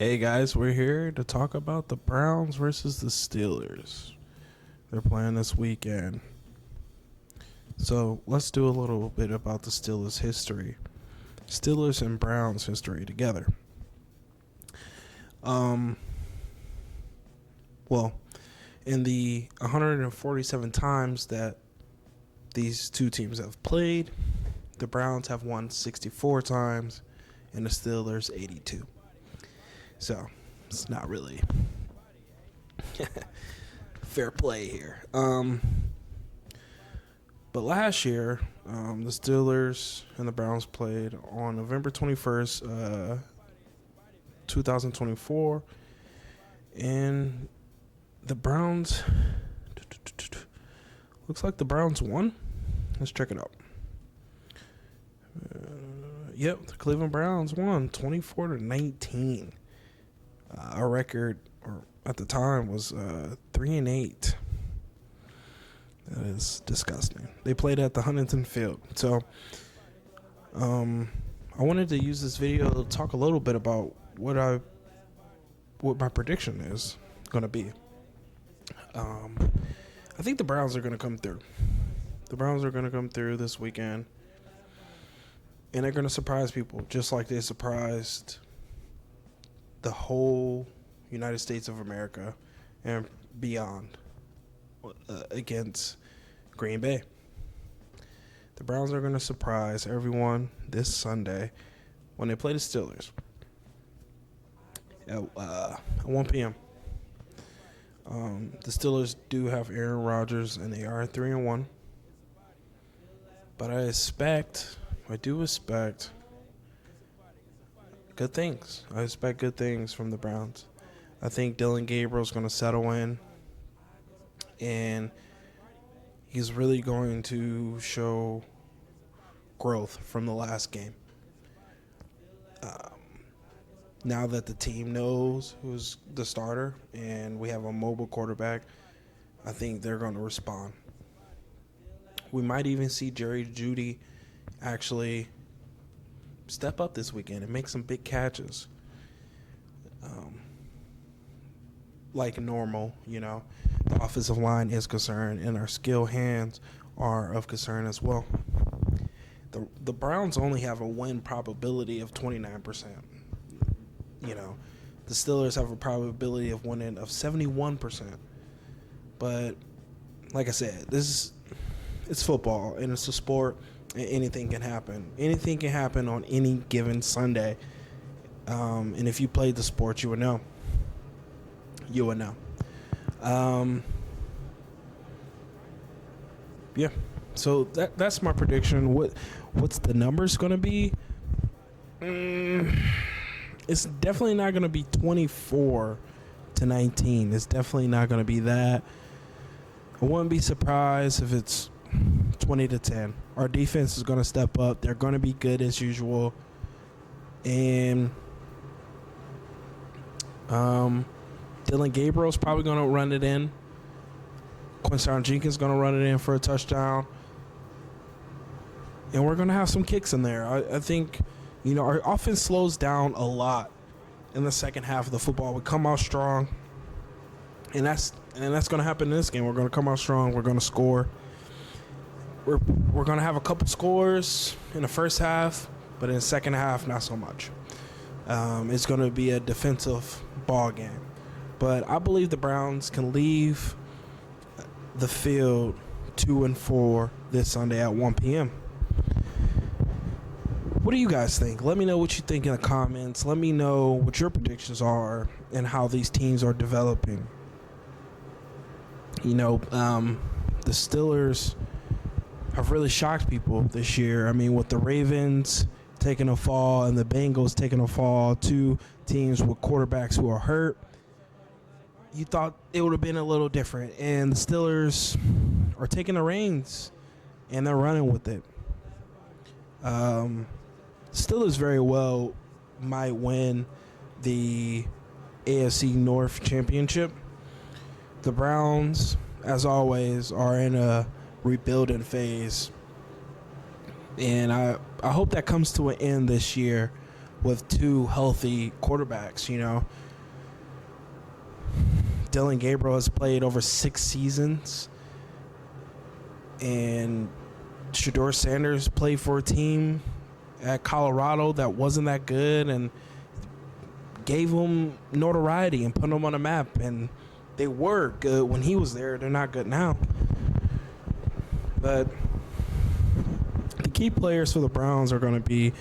Hey guys, we're here to talk about the Browns versus the Steelers. They're playing this weekend. So let's do a little bit about the Steelers' history. Steelers and Browns history together. Well, in the 147 times that these two teams have played, the Browns have won 64 times and the Steelers 82. So it's not really fair play here. But last year, the Steelers and the Browns played on November 21st, 2024. And the Browns, looks like the Browns won. Let's check it out. Yep, the Cleveland Browns won 24-19. Our record, or at the time, was 3-8. That is disgusting. They played at the Huntington Field. So, I wanted to use this video to talk a little bit about what my prediction is going to be. I think the Browns are going to come through. The Browns are going to come through this weekend, and they're going to surprise people, just like they surprised the whole United States of America and beyond against Green Bay. The Browns are going to surprise everyone this Sunday when they play the Steelers at 1 p.m. The Steelers do have Aaron Rodgers, and they are 3-1. But I do expect good things. I expect good things from the Browns. I think Dillon Gabriel's going to settle in, and he's really going to show growth from the last game. Now that the team knows who's the starter and we have a mobile quarterback, I think they're going to respond. We might even see Jerry Jeudy actually step up this weekend and make some big catches. Like normal, the offensive line is concerned, and our skill hands are of concern as well. The Browns only have a win probability of 29%. The Steelers have a probability of winning of 71%. But like I said, it's football, and it's a sport, and anything can happen. Anything can happen on any given Sunday. And if you played the sport, you would know. Yeah. So that's my prediction. What's the numbers going to be? It's definitely not going to be 24-19. It's definitely not going to be that. I wouldn't be surprised if it's 20-10. Our defense is going to step up. They're going to be good as usual. And Dillon Gabriel's probably going to run it in. Quinshon Jenkins is going to run it in for a touchdown. And we're going to have some kicks in there. I think, our offense slows down a lot in the second half of the football. We come out strong. And that's going to happen in this game. We're going to come out strong. We're going to score. We're going to have a couple scores in the first half, but in the second half, not so much. It's going to be a defensive ball game. But I believe the Browns can leave the field 2-4 this Sunday at 1 p.m. What do you guys think? Let me know what you think in the comments. Let me know what your predictions are and how these teams are developing. The Steelers have really shocked people this year. I mean, with the Ravens taking a fall and the Bengals taking a fall, two teams with quarterbacks who are hurt, you thought it would have been a little different. And the Steelers are taking the reins, and they're running with it. Steelers very well might win the AFC North Championship. The Browns, as always, are in a rebuilding phase. And I hope that comes to an end this year with two healthy quarterbacks, you know. Dylan Gabriel has played over 6 seasons, and Shedeur Sanders played for a team at Colorado that wasn't that good and gave him notoriety and put him on a map, and they were good when he was there. They're not good now. But the key players for the Browns are going to be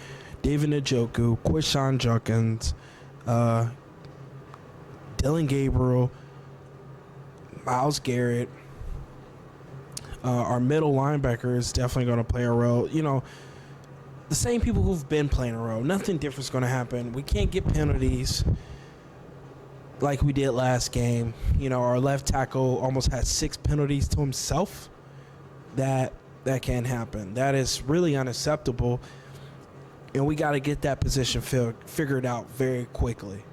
David Njoku, Quinshon Judkins, Dylan Gabriel, Myles Garrett. Our middle linebacker is definitely going to play a role. You know, the same people who've been playing a role. Nothing different is going to happen. We can't get penalties like we did last game. You know, our left tackle almost had 6 penalties to himself. That can't happen. That is really unacceptable, and we got to get that position figured out very quickly.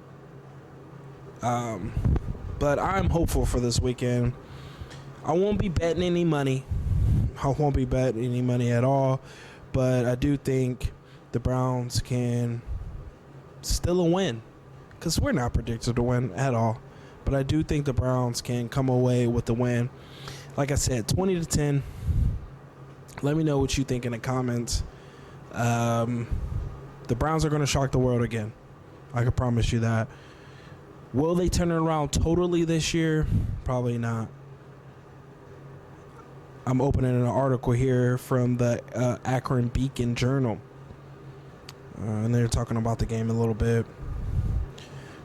But I'm hopeful for this weekend. I won't be betting any money. I won't be betting any money at all. But I do think the Browns can still win, because we're not predicted to win at all. But I do think the Browns can come away with the win. Like I said, 20-10. Let me know what you think in the comments. The Browns are going to shock the world again. I can promise you that. Will they turn it around totally this year? Probably not. I'm opening an article here from the Akron Beacon Journal. And they're talking about the game a little bit.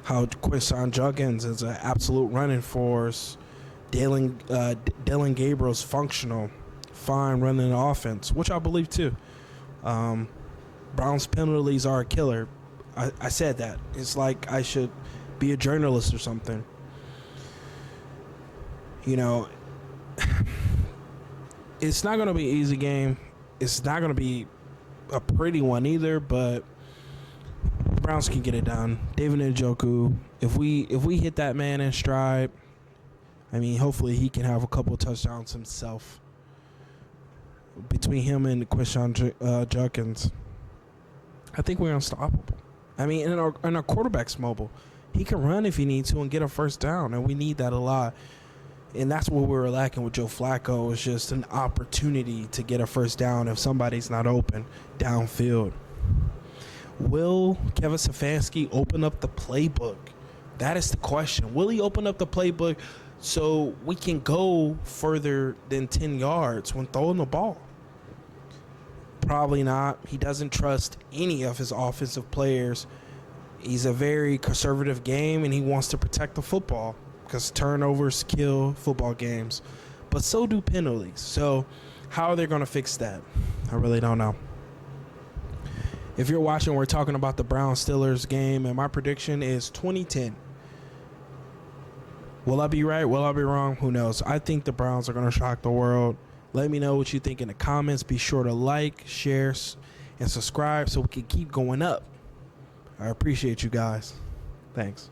How Quinshon Judkins is an absolute running force. Dylan Gabriel's functional. Fine running the offense, which I believe too. Browns penalties are a killer. I said that. It's like I should be a journalist or something. You know, it's not going to be an easy game. It's not going to be a pretty one either, but the Browns can get it done. David Njoku, if we hit that man in stride, I mean, hopefully he can have a couple touchdowns himself. Between him and Quinshon Judkins, I think we're unstoppable. I mean, and our quarterback's mobile. He can run if he needs to and get a first down, and we need that a lot. And that's what we were lacking with Joe Flacco, is just an opportunity to get a first down if somebody's not open downfield. Will Kevin Stefanski open up the playbook? That is the question. Will he open up the playbook so we can go further than 10 yards when throwing the ball? Probably not. He doesn't trust any of his offensive players. He's a very conservative game, and he wants to protect the football because turnovers kill football games. But so do penalties. So how are they going to fix that? I really don't know. If you're watching, we're talking about the Browns-Steelers game, and my prediction is 20-10. Will I be right? Will I be wrong? Who knows? I think the Browns are going to shock the world. Let me know what you think in the comments. Be sure to like, share, and subscribe so we can keep going up. I appreciate you guys. Thanks.